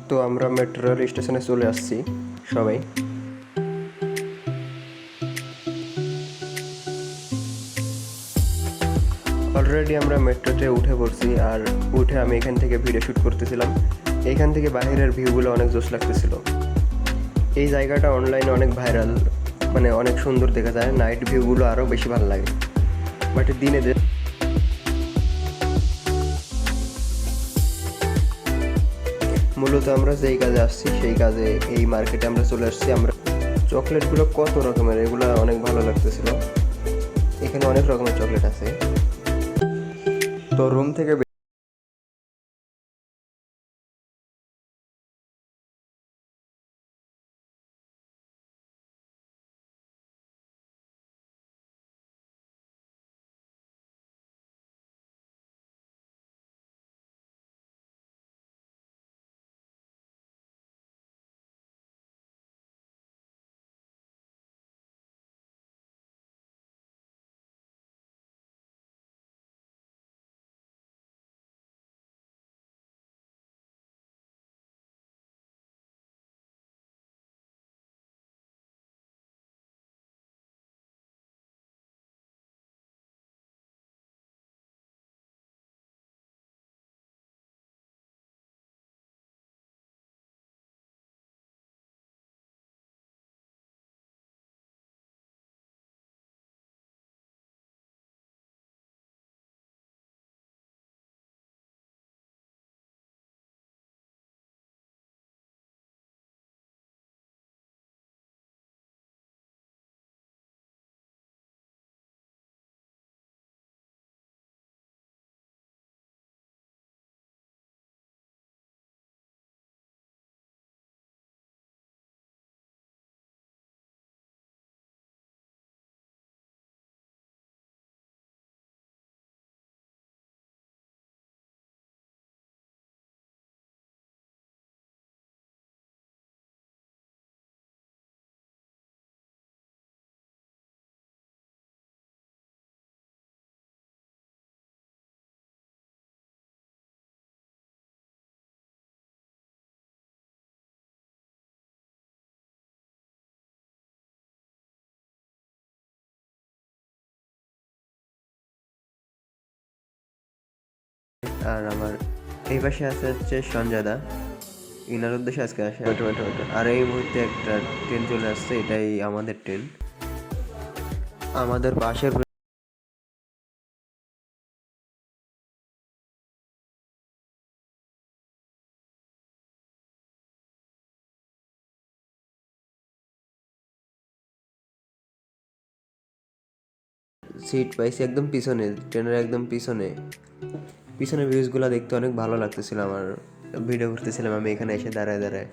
তো আমরা metro rail স্টেশনে চলে আসছি সবাই। অলরেডি আমরা মেট্রোতে উঠে পড়ছি, আর উঠে আমি এখান থেকে ভিডিও শ্যুট করতেছিলাম। এইখান থেকে বাইরের ভিউগুলো অনেক জোশ লাগতেছিল। এই জায়গাটা অনলাইনে অনেক ভাইরাল, মানে অনেক সুন্দর দেখা যায়। নাইট ভিউগুলো আরও বেশি ভালো লাগে, বাট দিনে মূলত আমরা যেই কাজে আসছি সেই কাজে এই মার্কেটে আমরা চলে আসছি। আমরা চকলেটগুলো কত রকমের, এগুলো অনেক ভালো লাগতেছিল। এখানে অনেক রকমের চকলেট আছে। তো রুম থেকে আর আমার এই পাশে আছে হচ্ছে সঞ্জয়দা, ইনার উদ্দেশ্যে আজকে আসে। আর এই মুহূর্তে একটা ট্রেন চলে আসছে, এটাই আমাদের ট্রেন। আমাদের পাশের সিট পাইছি একদম পিছনে, ট্রেনের একদম পিছনে। পিছনের ভিউজগুলো দেখতে অনেক ভালো লাগতেছিল আমার। ভিডিও করতেছিলাম আমি এখানে এসে দাঁড়ায় দাঁড়ায়।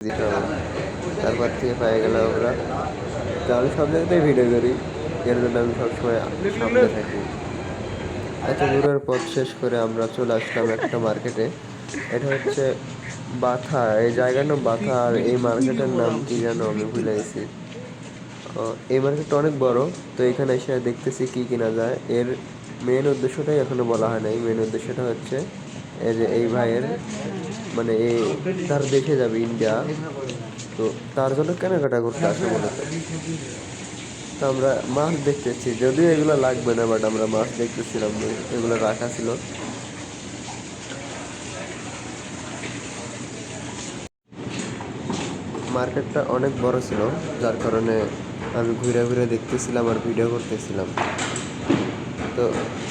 দিতাম। তারপর থেকে পেয়ে গেলাম আমরা। তো আমি সব জায়গাতেই ভিডিও করি, এর জন্য আমি সবসময় সামনে থাকি। এত দূরের পথ শেষ করে আমরা চলে আসলাম একটা মার্কেটে। এটা হচ্ছে বাথা, এই জায়গার নাম বাথা, আর এই মার্কেটের নাম কি যেন আমি ভুলে গেছি। এই মার্কেটটা অনেক বড়। তো এখানে এসে দেখতেছি কি কিনা যায়। এর মেন উদ্দেশ্যটাই এখনো বলা হয় নাই। মেন উদ্দেশ্যটা হচ্ছে এই যে এই ভাইয়ের, মানে এই তার দেশে যাবে ইন্ডিয়া, তো তার জন্য কেনাকাটা করতে আসে মূলত। তো আমরা মাছ দেখতেছি, যদিও এগুলো লাগবে না, বাট আমরা মাছ দেখতেছিলাম, এগুলো রাখা ছিল। মার্কেটটা অনেক বড় ছিল, যার কারণে আমি ঘুরে ঘুরে দেখতেছিলাম আর ভিডিও করতেছিলাম। তো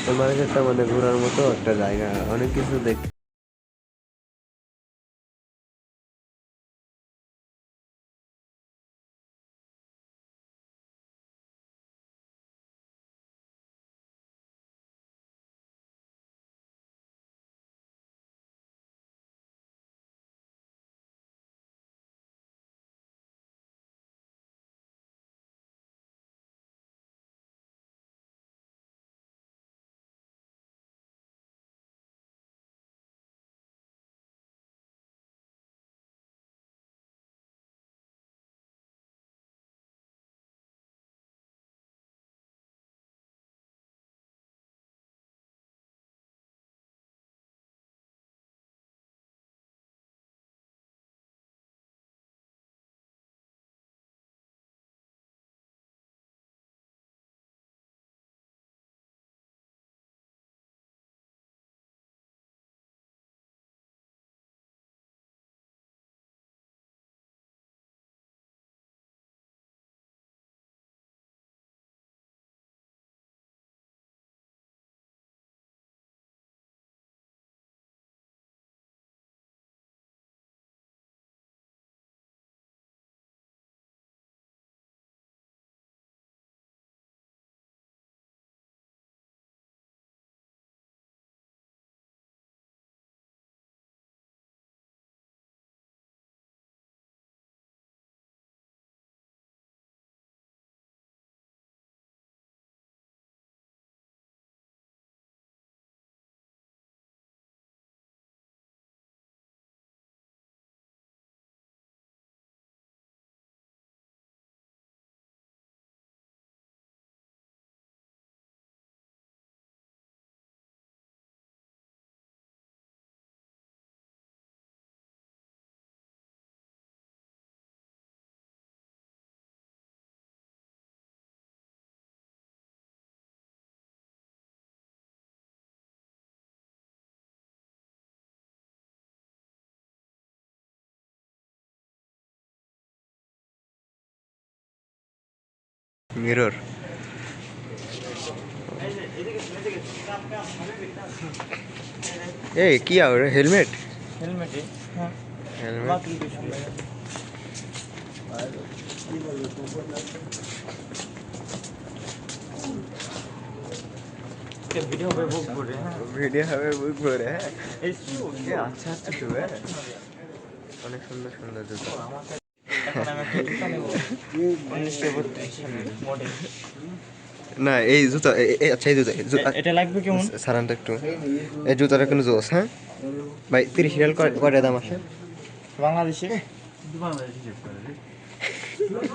এই মার্কেটটা মানে ঘোরার মতো একটা জায়গা, অনেক কিছু দেখ। মিরর, এই কি আর হেলমেট, হেলমেটে হ্যাঁ হেলমেট। বাকি কিছু নেই। ভিডিও হবে বুক করে হ্যাঁ ভিডিও হবে বুক ভরে, হ্যাঁ। এই আচ্ছা আচ্ছা তো হ্যাঁ, অনেক সুন্দর সুন্দর জুতো। এখন আমি একটা জুতা নেব 1932 সালের মডেল। না এই জুতা, আচ্ছা এই জুতা, এটা লাগবে কেমন? সারানটা একটু, এই জুতাটা কোনো জোস, হ্যাঁ ভাই। 30 রিয়াল কয়টা দাম আসে বাংলাদেশে?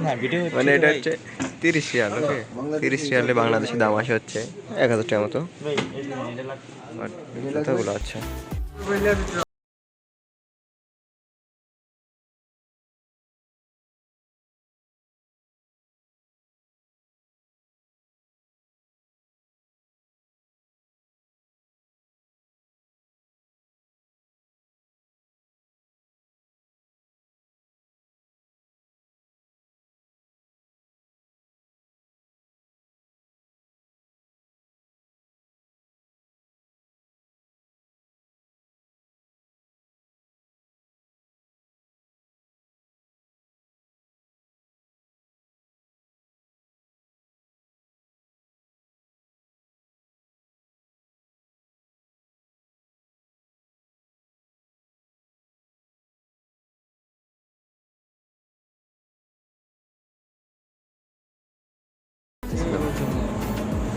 না ভিডিও মানে এটা হচ্ছে 30 রিয়াল, ওকে। 30 রিয়ালে বাংলাদেশি দাম আসে হচ্ছে 1000 টাকা মতো। ভাই এটা লাগবে। বাট জুতাগুলো আচ্ছা।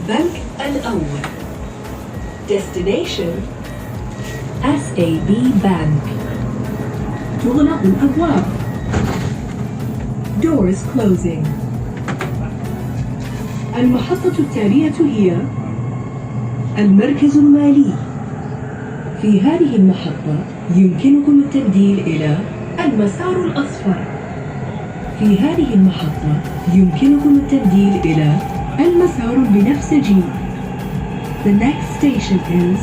البنك الأول. Destination SAB Bank. تغلق الأبواب. Doors closing. المحطة التالية هي المركز المالي. في هذه المحطة يمكنكم التبديل إلى المسار الأصفر. في هذه المحطة يمكنكم التبديل إلى المسار البنفسجي. The next station is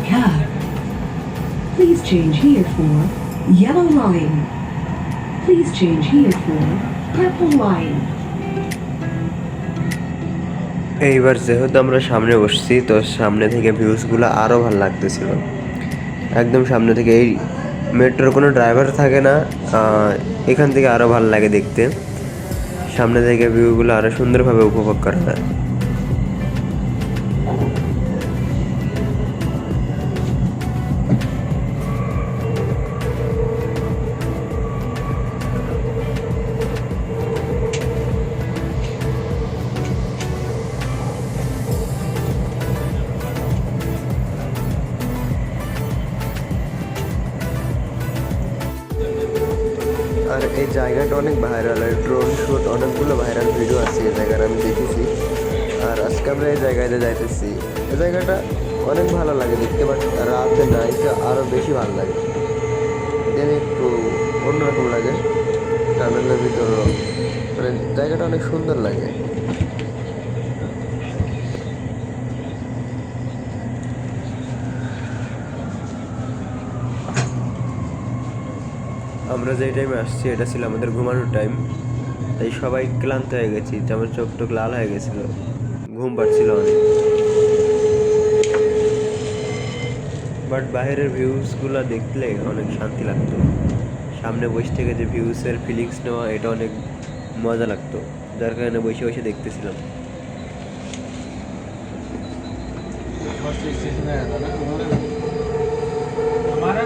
cab. Please change here for yellow line. Please change here for purple line. এইবার যেহেতু আমরা সামনে বসছি তো সামনে থেকে ভিউজগুলো আরও ভালো লাগতেছিল। একদম সামনে থেকে এই মেট্রোর কোনো ড্রাইভার থাকে না, এখান থেকে আরও ভালো লাগে দেখতে। সামনে থেকে ভিউগুলো আরও সুন্দরভাবে উপভোগ করা যায়। আর এই জায়গাটা অনেক ভাইরাল, আর ড্রোন শ্যুট অনেকগুলো ভাইরাল ভিডিও আছে এই জায়গার, আমি দেখেছি। আর আজকে আমরা এই জায়গাতে যাইতেছি। এই জায়গাটা অনেক ভালো লাগে দেখতে, বাট রাতে নাইটে আরও বেশি ভালো লাগে। দিনে একটু অন্যরকম লাগে, টানেলের ভিতরও মানে জায়গাটা অনেক সুন্দর লাগে। আমরা যে টাইমে আসছি এটা ছিল আমাদের ঘুমানোর টাইম, তাই সবাই ক্লান্ত হয়ে গেছি। আমার চোখ টোক লাল হয়ে গেছিল, ঘুম পাচ্ছিল অনেক। বাট বাইরের ভিউজগুলো দেখলে অনেক শান্তি লাগতো। সামনে বসে থেকে যে ভিউসের ফিলিংস নেওয়া এটা অনেক মজা লাগতো, যার কারণে বসে বসে দেখতেছিলাম। हमारा